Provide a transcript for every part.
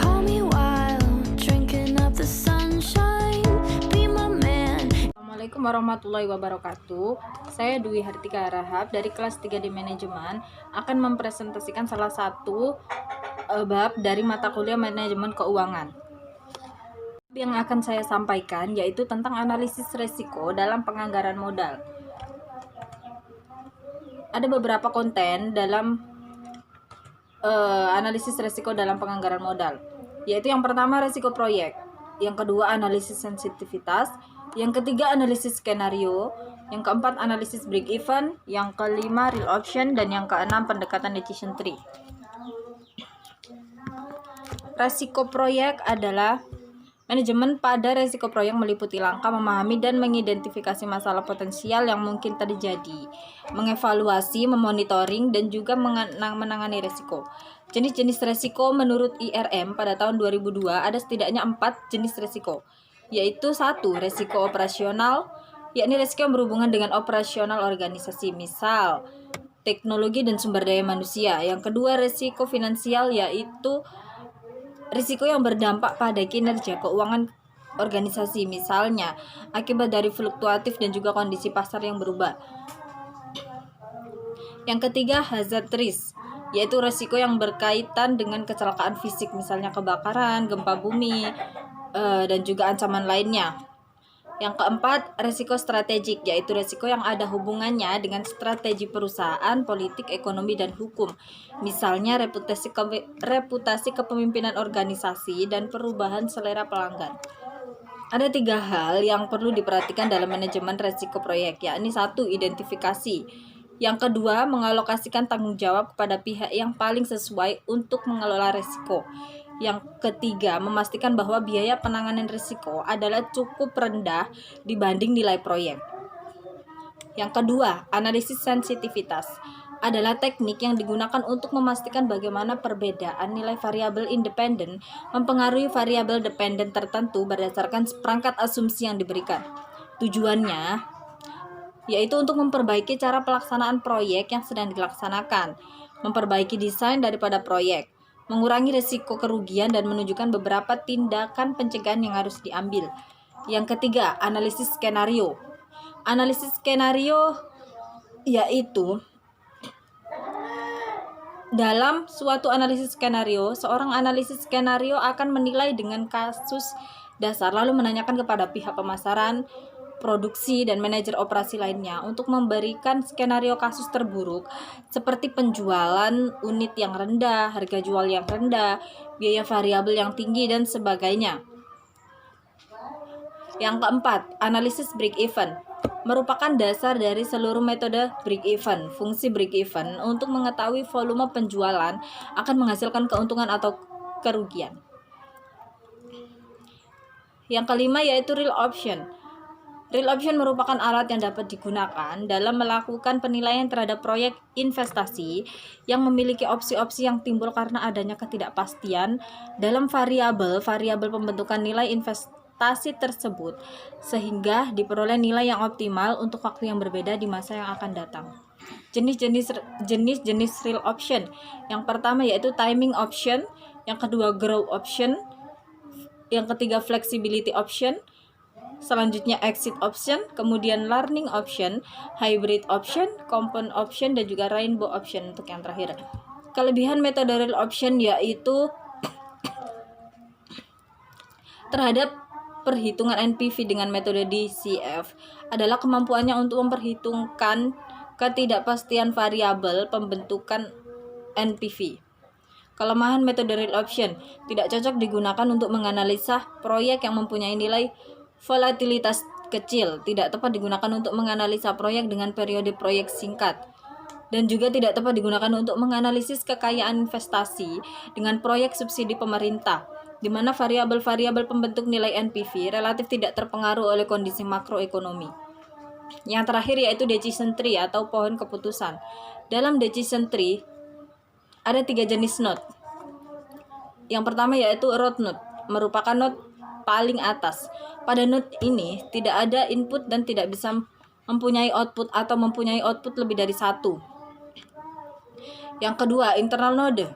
Call me wild, drinking up the sunshine. Be my man. Assalamualaikum warahmatullahi wabarakatuh. Saya Dwi Hartika Rahab dari kelas 3 di manajemen akan mempresentasikan salah satu bab dari mata kuliah manajemen keuangan. Yang akan saya sampaikan yaitu tentang analisis resiko dalam penganggaran modal. Ada beberapa konten dalam analisis resiko dalam penganggaran modal, yaitu yang pertama resiko proyek, yang kedua analisis sensitivitas, yang ketiga analisis skenario, yang keempat analisis break even, yang kelima real option, dan yang keenam pendekatan decision tree. Resiko proyek adalah manajemen pada resiko proyek meliputi langkah memahami dan mengidentifikasi masalah potensial yang mungkin terjadi, mengevaluasi, memonitoring, dan juga menangani resiko. Jenis-jenis resiko menurut IRM pada tahun 2002 ada setidaknya 4 jenis resiko, yaitu 1. Resiko operasional, yakni resiko yang berhubungan dengan operasional organisasi, misal teknologi dan sumber daya manusia. Yang kedua, resiko finansial, yaitu risiko yang berdampak pada kinerja keuangan organisasi, misalnya akibat dari fluktuatif dan juga kondisi pasar yang berubah. Yang ketiga, hazard risk, yaitu risiko yang berkaitan dengan kecelakaan fisik, misalnya kebakaran, gempa bumi, dan juga ancaman lainnya. Yang keempat, risiko strategik, yaitu risiko yang ada hubungannya dengan strategi perusahaan, politik, ekonomi, dan hukum. Misalnya reputasi kepemimpinan organisasi dan perubahan selera pelanggan. Ada 3 hal yang perlu diperhatikan dalam manajemen risiko proyek, yakni 1. Identifikasi. Yang kedua, mengalokasikan tanggung jawab kepada pihak yang paling sesuai untuk mengelola risiko. Yang ketiga, memastikan bahwa biaya penanganan risiko adalah cukup rendah dibanding nilai proyek. Yang kedua, analisis sensitivitas adalah teknik yang digunakan untuk memastikan bagaimana perbedaan nilai variabel independen mempengaruhi variabel dependen tertentu berdasarkan perangkat asumsi yang diberikan. Tujuannya yaitu untuk memperbaiki cara pelaksanaan proyek yang sedang dilaksanakan, memperbaiki desain daripada proyek, mengurangi risiko kerugian, dan menunjukkan beberapa tindakan pencegahan yang harus diambil. Yang ketiga, analisis skenario. Analisis skenario yaitu dalam suatu analisis skenario, seorang analisis skenario akan menilai dengan kasus dasar lalu menanyakan kepada pihak pemasaran, produksi, dan manajer operasi lainnya untuk memberikan skenario kasus terburuk seperti penjualan unit yang rendah, harga jual yang rendah, biaya variabel yang tinggi, dan sebagainya. Yang keempat, analisis break even merupakan dasar dari seluruh metode break even. Fungsi break even untuk mengetahui volume penjualan akan menghasilkan keuntungan atau kerugian. Yang kelima yaitu real option. Real option merupakan alat yang dapat digunakan dalam melakukan penilaian terhadap proyek investasi yang memiliki opsi-opsi yang timbul karena adanya ketidakpastian dalam variabel pembentukan nilai investasi tersebut, sehingga diperoleh nilai yang optimal untuk waktu yang berbeda di masa yang akan datang. Jenis-jenis real option. Yang pertama yaitu timing option, yang kedua growth option, yang ketiga flexibility option, selanjutnya exit option, kemudian learning option, hybrid option, compound option, dan juga rainbow option untuk yang terakhir. Kelebihan metode real option yaitu terhadap perhitungan NPV dengan metode DCF adalah kemampuannya untuk memperhitungkan ketidakpastian variabel pembentukan NPV. Kelemahan metode real option tidak cocok digunakan untuk menganalisa proyek yang mempunyai nilai volatilitas kecil, tidak tepat digunakan untuk menganalisa proyek dengan periode proyek singkat, dan juga tidak tepat digunakan untuk menganalisis kekayaan investasi dengan proyek subsidi pemerintah, di mana variabel-variabel pembentuk nilai NPV relatif tidak terpengaruh oleh kondisi makroekonomi. Yang terakhir yaitu decision tree atau pohon keputusan. Dalam decision tree ada 3 jenis node. Yang pertama yaitu root node, merupakan node paling atas. Pada node ini tidak ada input dan tidak bisa mempunyai output atau mempunyai output lebih dari 1. Yang kedua, internal node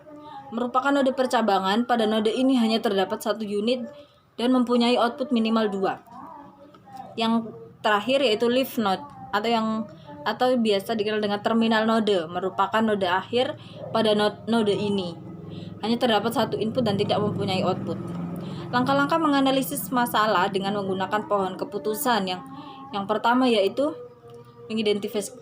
merupakan node percabangan. Pada node ini hanya terdapat satu unit dan mempunyai output minimal 2. Yang terakhir yaitu leaf node atau biasa dikenal dengan terminal node, merupakan node akhir pada node ini. Hanya terdapat satu input dan tidak mempunyai output. Langkah-langkah menganalisis masalah dengan menggunakan pohon keputusan yang pertama yaitu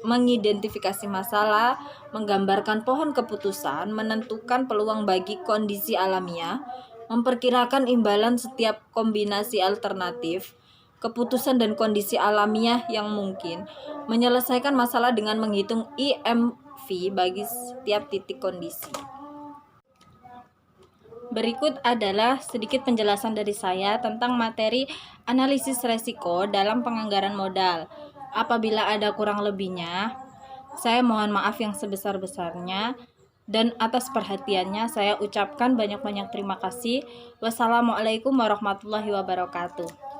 mengidentifikasi masalah, menggambarkan pohon keputusan, menentukan peluang bagi kondisi alamiah, memperkirakan imbalan setiap kombinasi alternatif, keputusan dan kondisi alamiah yang mungkin, menyelesaikan masalah dengan menghitung IMV bagi setiap titik kondisi. Berikut adalah sedikit penjelasan dari saya tentang materi analisis resiko dalam penganggaran modal. Apabila ada kurang lebihnya, saya mohon maaf yang sebesar-besarnya, dan atas perhatiannya saya ucapkan banyak-banyak terima kasih. Wassalamualaikum warahmatullahi wabarakatuh.